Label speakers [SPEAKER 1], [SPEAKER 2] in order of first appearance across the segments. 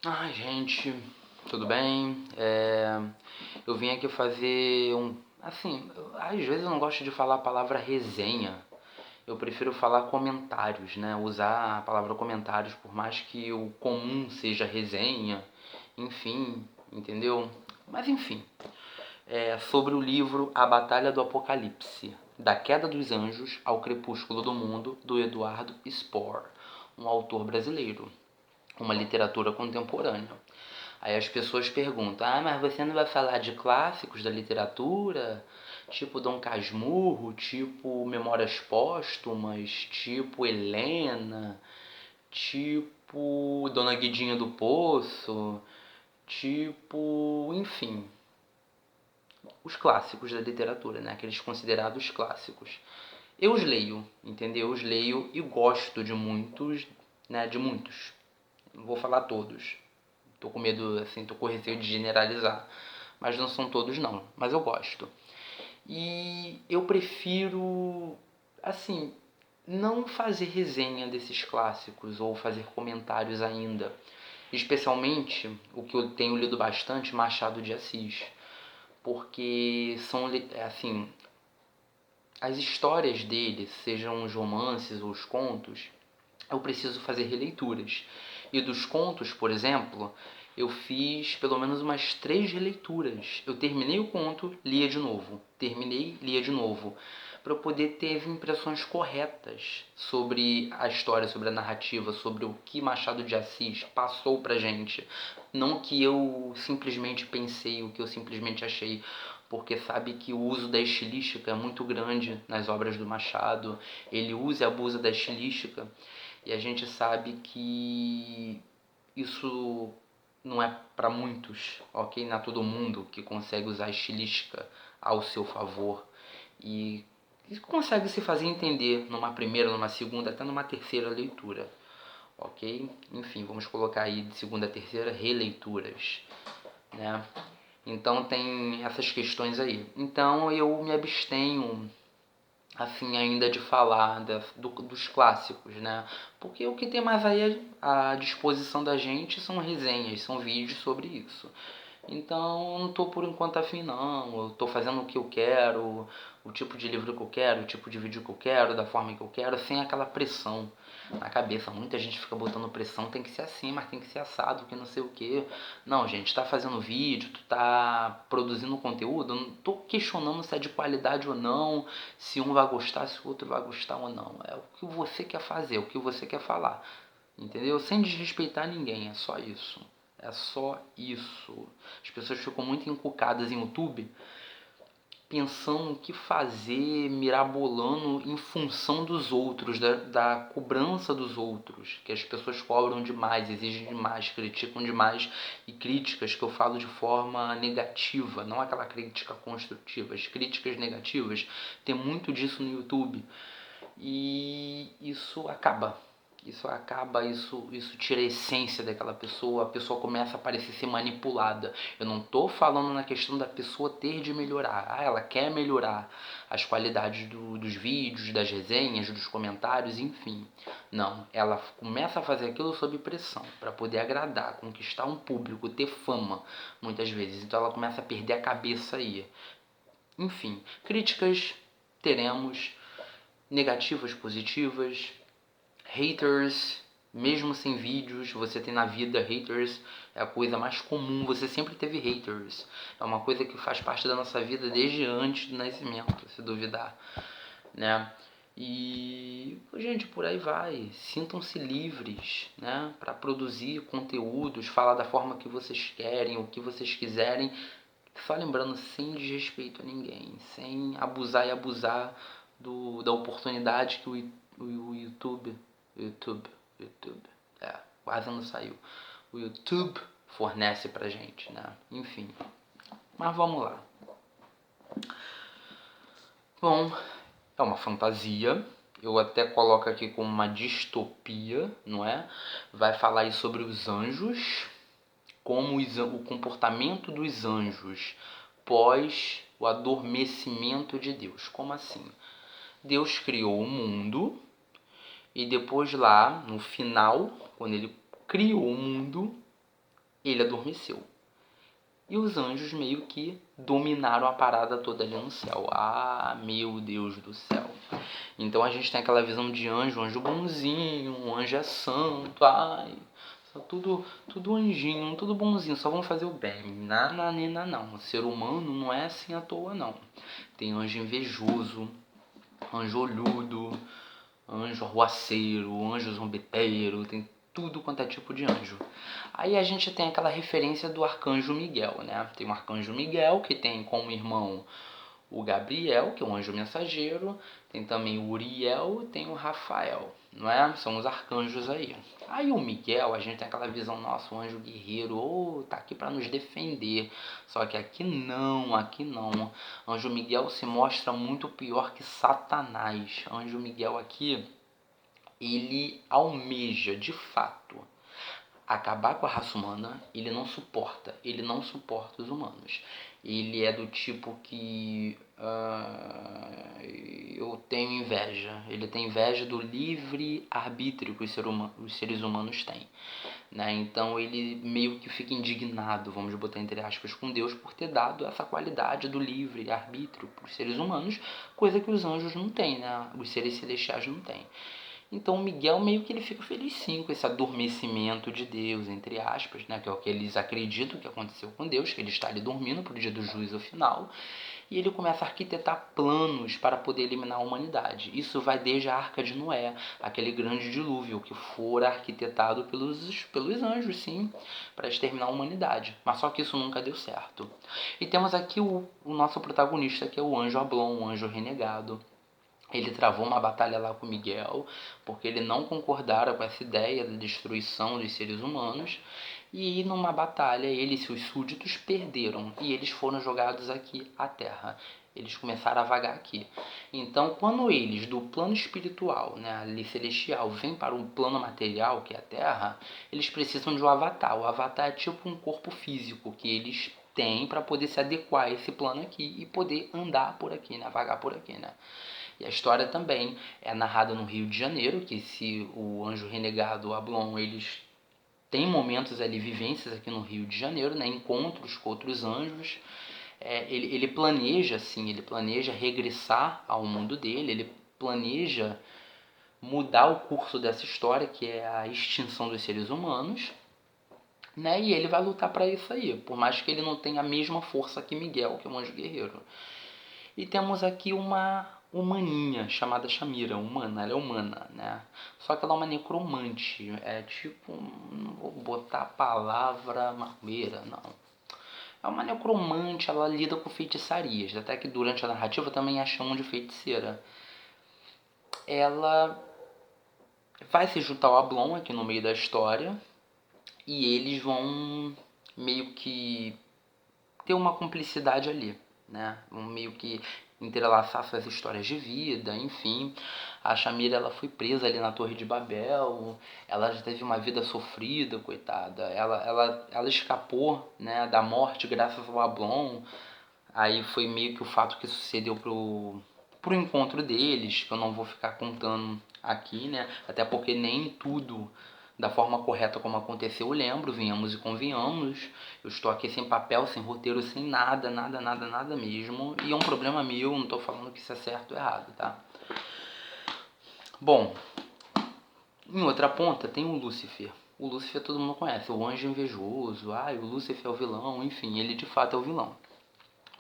[SPEAKER 1] Ai, gente, tudo bem? Eu vim aqui fazer um. Assim, às vezes eu não gosto de falar a palavra resenha. Eu prefiro falar comentários, né? Usar a palavra comentários, por mais que o comum seja resenha, enfim, entendeu? Mas enfim, sobre o livro A Batalha do Apocalipse, da Queda dos Anjos ao Crepúsculo do Mundo, do Eduardo Spohr, um autor brasileiro, uma literatura contemporânea. Aí as pessoas perguntam: ah, mas você não vai falar de clássicos da literatura? Tipo Dom Casmurro, tipo Memórias Póstumas, tipo Helena, tipo Dona Guidinha do Poço, tipo, enfim, os clássicos da literatura, né? Aqueles considerados clássicos. Eu os leio, entendeu? Eu os leio e gosto de muitos, né? De muitos. Não vou falar todos. Tô com medo, assim, tô com receio de generalizar. Mas não são todos não, mas eu gosto. E eu prefiro, assim, não fazer resenha desses clássicos ou fazer comentários ainda. Especialmente o que eu tenho lido bastante, Machado de Assis. Porque são, assim, as histórias dele, sejam os romances ou os contos, eu preciso fazer releituras. E dos contos, por exemplo, eu fiz pelo menos umas 3 releituras. Eu terminei o conto, lia de novo. Terminei, lia de novo. Para eu poder ter as impressões corretas sobre a história, sobre a narrativa, sobre o que Machado de Assis passou pra gente. Não o que eu simplesmente pensei, o que eu simplesmente achei. Porque sabe que o uso da estilística é muito grande nas obras do Machado. Ele usa e abusa da estilística e a gente sabe que isso não é para muitos, ok? Não é todo mundo que consegue usar a estilística ao seu favor e consegue se fazer entender numa primeira, numa segunda, até numa terceira leitura, ok? Enfim, vamos colocar aí de segunda a terceira releituras, né? Então tem essas questões aí. Então eu me abstenho assim ainda de falar dos clássicos, né? Porque o que tem mais aí à disposição da gente são resenhas, são vídeos sobre isso. Então eu não tô por enquanto afim não, eu tô fazendo o que eu quero, o tipo de livro que eu quero, o tipo de vídeo que eu quero, da forma que eu quero, sem aquela pressão na cabeça. Muita gente fica botando pressão, tem que ser assim, mas tem que ser assado, que não sei o que. Não, gente, tá fazendo vídeo, tu tá produzindo conteúdo, eu não tô questionando se é de qualidade ou não, se um vai gostar, se o outro vai gostar ou não. É o que você quer fazer, o que você quer falar. Entendeu? Sem desrespeitar ninguém, é só isso. É só isso. As pessoas ficam muito encucadas em YouTube pensando o que fazer, mirabolando em função dos outros, da cobrança dos outros, que as pessoas cobram demais, exigem demais, criticam demais, e críticas que eu falo de forma negativa, não aquela crítica construtiva, as críticas negativas, tem muito disso no YouTube, e isso tira a essência daquela pessoa, a pessoa começa a parecer ser manipulada. Eu não estou falando na questão da pessoa ter de melhorar. Ah, ela quer melhorar as qualidades dos vídeos, das resenhas, dos comentários, enfim. Não, ela começa a fazer aquilo sob pressão, para poder agradar, conquistar um público, ter fama, muitas vezes. Então ela começa a perder a cabeça aí. Enfim, críticas teremos, negativas, positivas, haters, mesmo sem vídeos, você tem na vida haters, é a coisa mais comum, você sempre teve haters. É uma coisa que faz parte da nossa vida desde antes do nascimento, se duvidar, né? E, gente, por aí vai. Sintam-se livres, né, para produzir conteúdos, falar da forma que vocês querem, o que vocês quiserem. Só lembrando, sem desrespeito a ninguém, sem abusar e abusar da oportunidade que o YouTube, YouTube, quase não saiu. O YouTube fornece pra gente, né? Enfim, mas vamos lá. Bom, é uma fantasia. Eu até coloco aqui como uma distopia, não é? Vai falar aí sobre os anjos, como o comportamento dos anjos pós o adormecimento de Deus. Como assim? Deus criou o mundo e depois lá, no final, quando ele criou o mundo, ele adormeceu. E os anjos meio que dominaram a parada toda ali no céu. Ah, meu Deus do céu. Então a gente tem aquela visão de anjo, anjo bonzinho, um anjo é santo, ai, tudo anjinho, tudo bonzinho, só vão fazer o bem. Nananina não, o ser humano não é assim à toa não. Tem anjo invejoso, anjo olhudo, anjo arruaceiro, anjo zombeteiro, tem tudo quanto é tipo de anjo. Aí a gente tem aquela referência do arcanjo Miguel, né? Tem o arcanjo Miguel, que tem como irmão o Gabriel, que é um anjo mensageiro, tem também o Uriel e tem o Rafael, não é? São os arcanjos aí. Aí o Miguel, a gente tem aquela visão, nossa, o anjo guerreiro, tá aqui para nos defender. Só que aqui não. Anjo Miguel se mostra muito pior que Satanás. Anjo Miguel aqui, ele almeja, de fato, acabar com a raça humana. Ele não suporta os humanos. Ele é do tipo que eu tenho inveja. Ele tem inveja do livre arbítrio que os seres humanos têm, né? Então ele meio que fica indignado, vamos botar entre aspas, com Deus por ter dado essa qualidade do livre arbítrio para os seres humanos, coisa que os anjos não têm, né? Os seres celestiais não têm. Então o Miguel meio que ele fica feliz sim com esse adormecimento de Deus, entre aspas, né? Que é o que eles acreditam que aconteceu com Deus, que ele está ali dormindo para o dia do juízo final. E ele começa a arquitetar planos para poder eliminar a humanidade. Isso vai desde a Arca de Noé, aquele grande dilúvio que fora arquitetado pelos anjos, sim, para exterminar a humanidade. Mas só que isso nunca deu certo. E temos aqui o nosso protagonista, que é o anjo Ablon, o anjo renegado. Ele travou uma batalha lá com Miguel, porque ele não concordara com essa ideia da destruição dos seres humanos. E numa batalha, ele e seus súditos perderam, e eles foram jogados aqui à Terra. Eles começaram a vagar aqui. Então, quando eles, do plano espiritual, né, ali celestial, vêm para o plano material, que é a Terra, eles precisam de um avatar. O avatar é tipo um corpo físico que eles têm para poder se adequar a esse plano aqui e poder andar por aqui, né, vagar por aqui, né. E a história também é narrada no Rio de Janeiro, que se o anjo renegado, o Ablon, eles têm momentos ali, vivências aqui no Rio de Janeiro, né, encontros com outros anjos. Ele planeja, assim, ele planeja regressar ao mundo dele, ele planeja mudar o curso dessa história, que é a extinção dos seres humanos, né, e ele vai lutar para isso aí, por mais que ele não tenha a mesma força que Miguel, que é um anjo guerreiro. E temos aqui uma humaninha chamada Shamira, humana, ela é humana, né? Só que ela é uma necromante, é tipo, não vou botar a palavra marmeira, não. É uma necromante, ela lida com feitiçarias, até que durante a narrativa também a chamam de feiticeira. Ela vai se juntar ao Ablon aqui no meio da história, e eles vão meio que ter uma cumplicidade ali, né? Vão meio que entrelaçar suas histórias de vida, enfim. A Shamira, ela foi presa ali na Torre de Babel, ela já teve uma vida sofrida, coitada. Ela escapou, né, da morte graças ao Ablon. Aí foi meio que o fato que sucedeu pro encontro deles, que eu não vou ficar contando aqui, né? Até porque nem tudo da forma correta como aconteceu eu lembro, venhamos e convenhamos. Eu estou aqui sem papel, sem roteiro, sem nada, nada mesmo. E é um problema meu, não estou falando que isso é certo ou errado, tá? Bom, em outra ponta tem o Lúcifer. O Lúcifer todo mundo conhece, o anjo invejoso, o Lúcifer é o vilão, enfim, ele de fato é o vilão.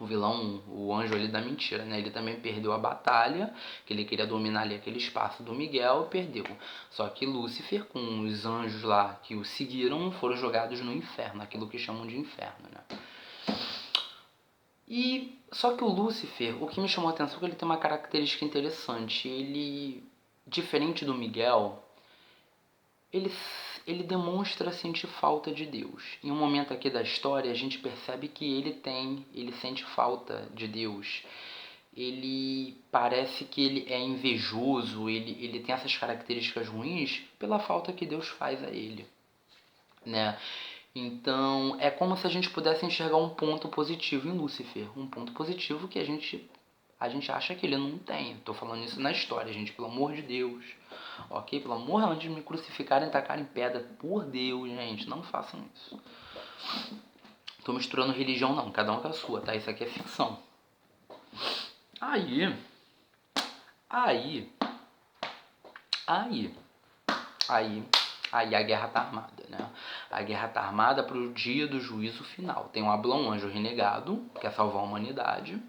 [SPEAKER 1] O vilão, o anjo ali da mentira, né? Ele também perdeu a batalha, que ele queria dominar ali aquele espaço do Miguel e perdeu. Só que Lúcifer, com os anjos lá que o seguiram, foram jogados no inferno, aquilo que chamam de inferno, né? E só que o Lúcifer, o que me chamou a atenção é que ele tem uma característica interessante. Ele, diferente do Miguel, ele, ele demonstra sentir falta de Deus. Em um momento aqui da história, a gente percebe que ele sente falta de Deus. Ele parece que ele é invejoso, ele tem essas características ruins pela falta que Deus faz a ele, né? Então, é como se a gente pudesse enxergar um ponto positivo em Lúcifer, um ponto positivo que a gente A gente acha que ele não tem. Tô falando isso na história, gente, pelo amor de Deus. Ok? Pelo amor, antes de me crucificarem e tacarem pedra, por Deus, gente, não façam isso. Tô misturando religião não, cada um com a sua, tá? Isso aqui é ficção. Aí a guerra tá armada, né? A guerra tá armada pro dia do juízo final. Tem o Ablão, um anjo renegado, que quer salvar a humanidade.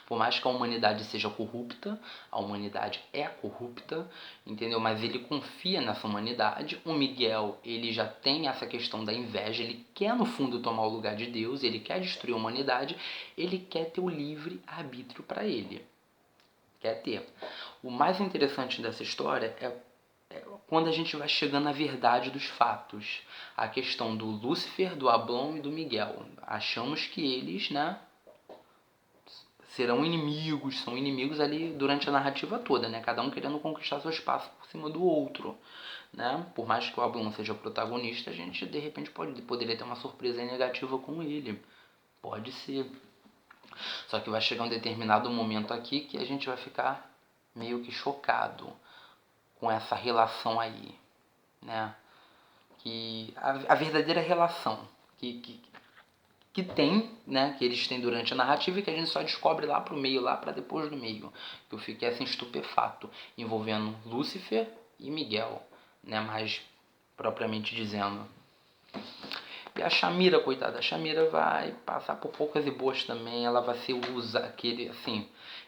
[SPEAKER 1] Por mais que a humanidade seja corrupta, a humanidade é corrupta, entendeu? Mas ele confia nessa humanidade. O Miguel, ele já tem essa questão da inveja, ele quer no fundo tomar o lugar de Deus, ele quer destruir a humanidade, ele quer ter o livre arbítrio para ele. Quer ter. O mais interessante dessa história é quando a gente vai chegando à verdade dos fatos. A questão do Lúcifer, do Ablão e do Miguel. Achamos que eles, né, serão inimigos, são inimigos ali durante a narrativa toda, né? Cada um querendo conquistar seu espaço por cima do outro, né? Por mais que o Ablão seja o protagonista, a gente de repente poderia ter uma surpresa negativa com ele. Pode ser. Só que vai chegar um determinado momento aqui que a gente vai ficar meio que chocado com essa relação aí, né? Que a verdadeira relação que tem, né, que eles têm durante a narrativa e que a gente só descobre lá pro meio, lá para depois do meio, que eu fiquei assim estupefato, envolvendo Lúcifer e Miguel, né, mais propriamente dizendo. E a Shamira, coitada, a Shamira vai passar por poucas e boas também, ela vai ser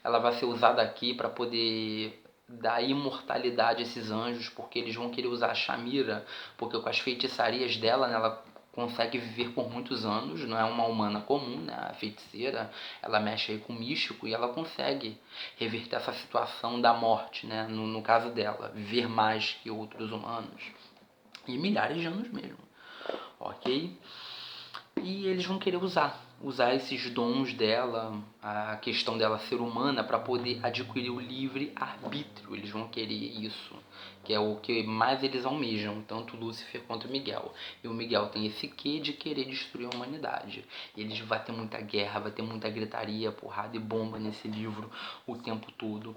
[SPEAKER 1] ela vai ser usada aqui para poder dar imortalidade a esses anjos, porque eles vão querer usar a Shamira, porque com as feitiçarias dela, né, ela consegue viver por muitos anos, não é uma humana comum, né, a feiticeira, ela mexe aí com o místico e ela consegue reverter essa situação da morte, né, no caso dela, viver mais que outros humanos, e milhares de anos mesmo, ok? E eles vão querer usar esses dons dela, a questão dela ser humana, para poder adquirir o livre arbítrio. Eles vão querer isso, que é o que mais eles almejam, tanto Lúcifer quanto Miguel. E o Miguel tem esse quê de querer destruir a humanidade. Eles vai ter muita guerra, vai ter muita gritaria, porrada e bomba nesse livro o tempo todo.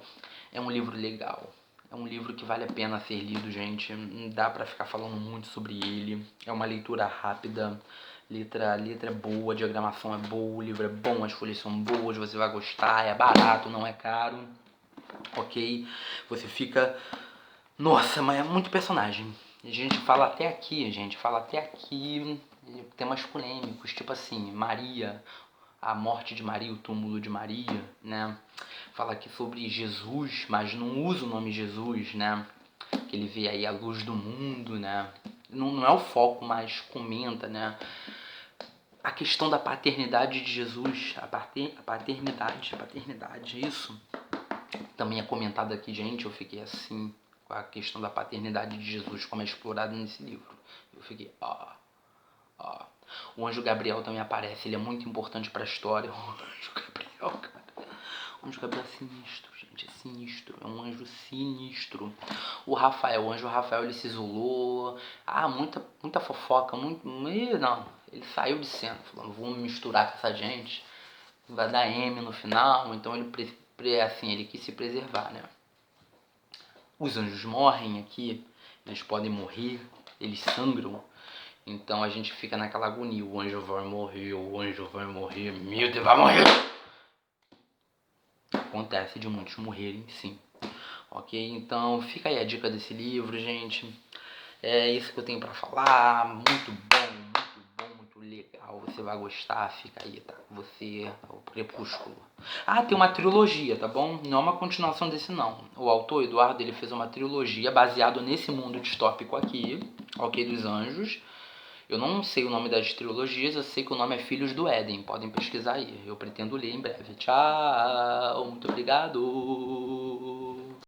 [SPEAKER 1] É um livro legal. É um livro que vale a pena ser lido, gente. Não dá pra ficar falando muito sobre ele. É uma leitura rápida. Letra é boa, a diagramação é boa, o livro é bom, as folhas são boas, você vai gostar, é barato, não é caro, ok? Você fica... Nossa, mas é muito personagem. A gente fala até aqui, temas polêmicos, tipo assim, Maria, a morte de Maria, o túmulo de Maria, né? Fala aqui sobre Jesus, mas não usa o nome Jesus, né? Que ele vê aí a luz do mundo, né? Não é o foco, mas comenta, né? A questão da paternidade de Jesus, a paternidade, isso também é comentado aqui, gente. Eu fiquei assim, com a questão da paternidade de Jesus, como é explorado nesse livro. Eu fiquei, O anjo Gabriel também aparece, ele é muito importante para a história. O anjo Gabriel, cara. O anjo Gabriel é sinistro, gente, é sinistro, é um anjo sinistro. O anjo Rafael, ele se isolou. Muita fofoca, não, ele saiu de cena, falando, vou me misturar com essa gente, vai dar M no final, então ele quis se preservar, né? Os anjos morrem aqui, eles podem morrer, eles sangram, então a gente fica naquela agonia, o anjo vai morrer, meu Deus, vai morrer! Acontece de muitos morrerem, sim. Ok? Então fica aí a dica desse livro, gente. É isso que eu tenho pra falar. Muito bom, muito legal. Você vai gostar, fica aí, tá? Você, o Crepúsculo. Tem uma trilogia, tá bom? Não é uma continuação desse, não. O autor, Eduardo, ele fez uma trilogia baseado nesse mundo distópico aqui, ok? Dos anjos. Eu não sei o nome das trilogias, eu sei que o nome é Filhos do Éden. Podem pesquisar aí. Eu pretendo ler em breve. Tchau, muito obrigado.